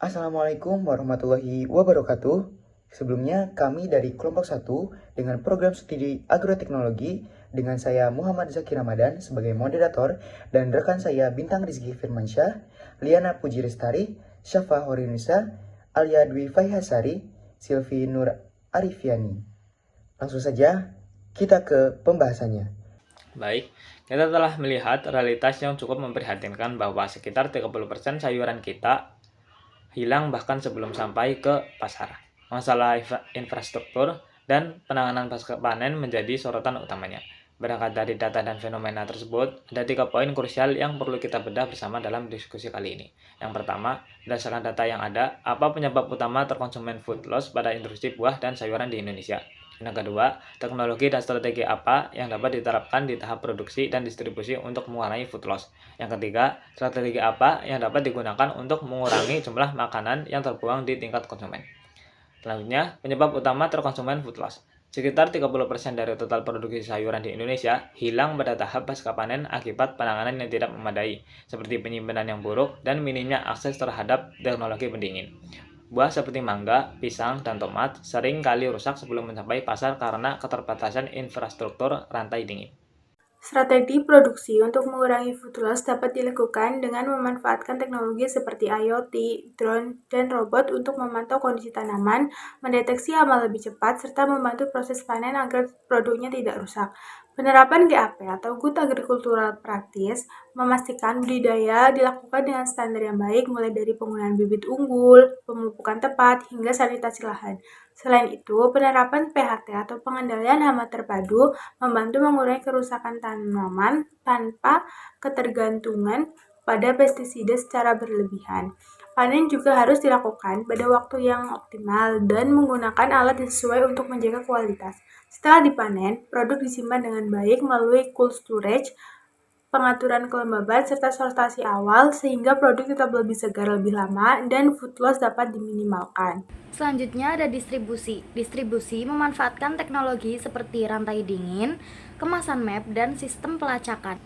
Assalamualaikum warahmatullahi wabarakatuh. Sebelumnya kami dari kelompok 1 dengan program studi agroteknologi dengan saya Muhammad Zaki Ramadan sebagai moderator dan rekan saya Bintang Rizky Firmansyah, Liana Puji Restari, Syafa Horinisa, Alia Dwi Faihasari, Silvi Nur Arifiani. Langsung saja kita ke pembahasannya. Baik, kita telah melihat realitas yang cukup memprihatinkan bahwa sekitar 30% sayuran kita hilang bahkan sebelum sampai ke pasar. Masalah infrastruktur dan penanganan pasca panen menjadi sorotan utamanya. Berangkat dari data dan fenomena tersebut, ada 3 poin krusial yang perlu kita bedah bersama dalam diskusi kali ini. Yang pertama, berdasarkan data yang ada, apa penyebab utama terkonsumen food loss pada industri buah dan sayuran di Indonesia? Yang kedua, teknologi dan strategi apa yang dapat diterapkan di tahap produksi dan distribusi untuk mengurangi food loss? Yang ketiga, strategi apa yang dapat digunakan untuk mengurangi jumlah makanan yang terbuang di tingkat konsumen? Selanjutnya, penyebab utama terkonsumen food loss. Sekitar 30% dari total produksi sayuran di Indonesia hilang pada tahap pasca panen akibat penanganan yang tidak memadai, seperti penyimpanan yang buruk dan minimnya akses terhadap teknologi pendingin. Buah seperti mangga, pisang, dan tomat sering kali rusak sebelum mencapai pasar karena keterbatasan infrastruktur rantai dingin. Strategi produksi untuk mengurangi food loss dapat dilakukan dengan memanfaatkan teknologi seperti IoT, drone, dan robot untuk memantau kondisi tanaman, mendeteksi hama lebih cepat, serta membantu proses panen agar produknya tidak rusak. Penerapan GAP atau Good Agricultural Practice memastikan budidaya dilakukan dengan standar yang baik mulai dari penggunaan bibit unggul, pemupukan tepat, hingga sanitasi lahan. Selain itu, penerapan PHT atau pengendalian hama terpadu membantu mengurangi kerusakan tanaman tanpa ketergantungan pada pestisida secara berlebihan. Panen juga harus dilakukan pada waktu yang optimal dan menggunakan alat yang sesuai untuk menjaga kualitas. Setelah dipanen, produk disimpan dengan baik melalui cold storage, pengaturan kelembaban, serta sortasi awal sehingga produk tetap lebih segar lebih lama dan food loss dapat diminimalkan. Selanjutnya ada distribusi. Distribusi memanfaatkan teknologi seperti rantai dingin, kemasan map, dan sistem pelacakan.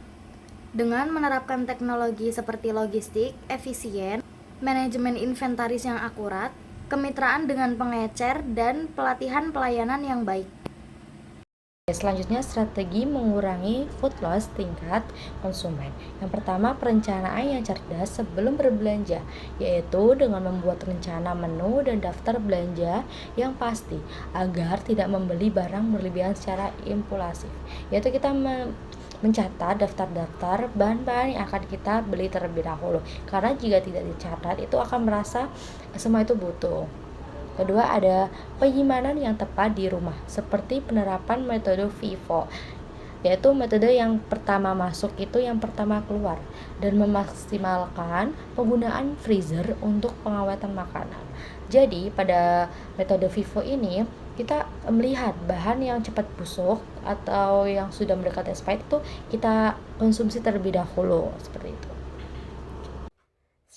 Dengan menerapkan teknologi seperti logistik efisien, manajemen inventaris yang akurat, kemitraan dengan pengecer, dan pelatihan pelayanan yang baik. Selanjutnya, strategi mengurangi food loss tingkat konsumen. Yang pertama, perencanaan yang cerdas sebelum berbelanja, yaitu dengan membuat rencana menu dan daftar belanja yang pasti agar tidak membeli barang berlebihan secara impulsif. Yaitu kita mencatat daftar-daftar bahan-bahan yang akan kita beli terlebih dahulu, karena jika tidak dicatat itu akan merasa semua itu butuh. Kedua, ada penyimpanan yang tepat di rumah, seperti penerapan metode FIFO, yaitu metode yang pertama masuk itu yang pertama keluar, dan memaksimalkan penggunaan freezer untuk pengawetan makanan. Jadi pada metode FIFO ini kita melihat bahan yang cepat busuk atau yang sudah mendekati expired itu kita konsumsi terlebih dahulu, seperti itu.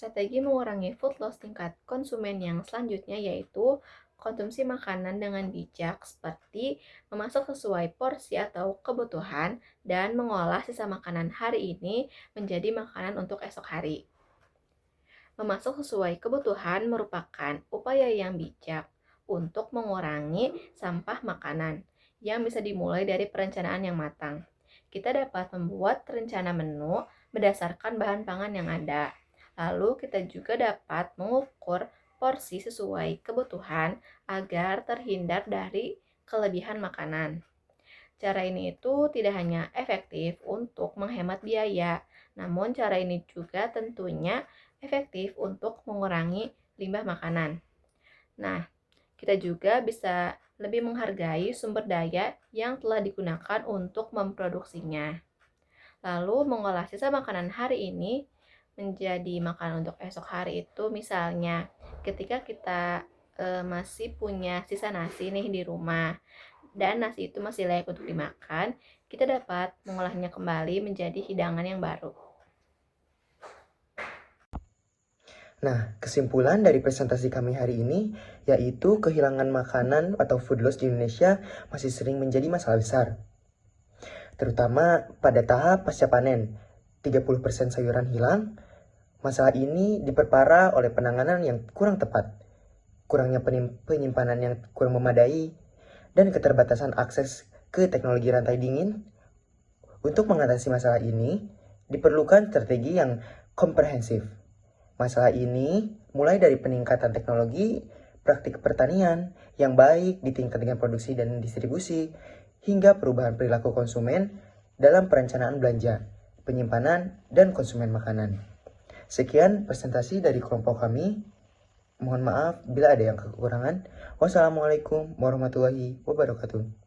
Strategi mengurangi food loss tingkat konsumen yang selanjutnya yaitu konsumsi makanan dengan bijak, seperti memasak sesuai porsi atau kebutuhan dan mengolah sisa makanan hari ini menjadi makanan untuk esok hari. Memasak sesuai kebutuhan merupakan upaya yang bijak untuk mengurangi sampah makanan yang bisa dimulai dari perencanaan yang matang. Kita dapat membuat rencana menu berdasarkan bahan pangan yang ada. Lalu kita juga dapat mengukur porsi sesuai kebutuhan agar terhindar dari kelebihan makanan. Cara ini itu tidak hanya efektif untuk menghemat biaya, namun cara ini juga tentunya efektif untuk mengurangi limbah makanan. Nah, kita juga bisa lebih menghargai sumber daya yang telah digunakan untuk memproduksinya. Lalu mengolah sisa makanan hari ini menjadi makanan untuk esok hari itu misalnya ketika kita masih punya sisa nasi nih di rumah dan nasi itu masih layak untuk dimakan, kita dapat mengolahnya kembali menjadi hidangan yang baru. Nah, kesimpulan dari presentasi kami hari ini yaitu kehilangan makanan atau food loss di Indonesia masih sering menjadi masalah besar. Terutama pada tahap pasca panen, 30% sayuran hilang, Masalah ini diperparah oleh penanganan yang kurang tepat, kurangnya penyimpanan yang kurang memadai, dan keterbatasan akses ke teknologi rantai dingin. Untuk mengatasi masalah ini, diperlukan strategi yang komprehensif. Masalah ini mulai dari peningkatan teknologi, praktik pertanian yang baik di tingkat dengan produksi dan distribusi, hingga perubahan perilaku konsumen dalam perencanaan belanja, penyimpanan, dan konsumen makanan. Sekian presentasi dari kelompok kami. Mohon maaf bila ada yang kekurangan. Wassalamualaikum warahmatullahi wabarakatuh.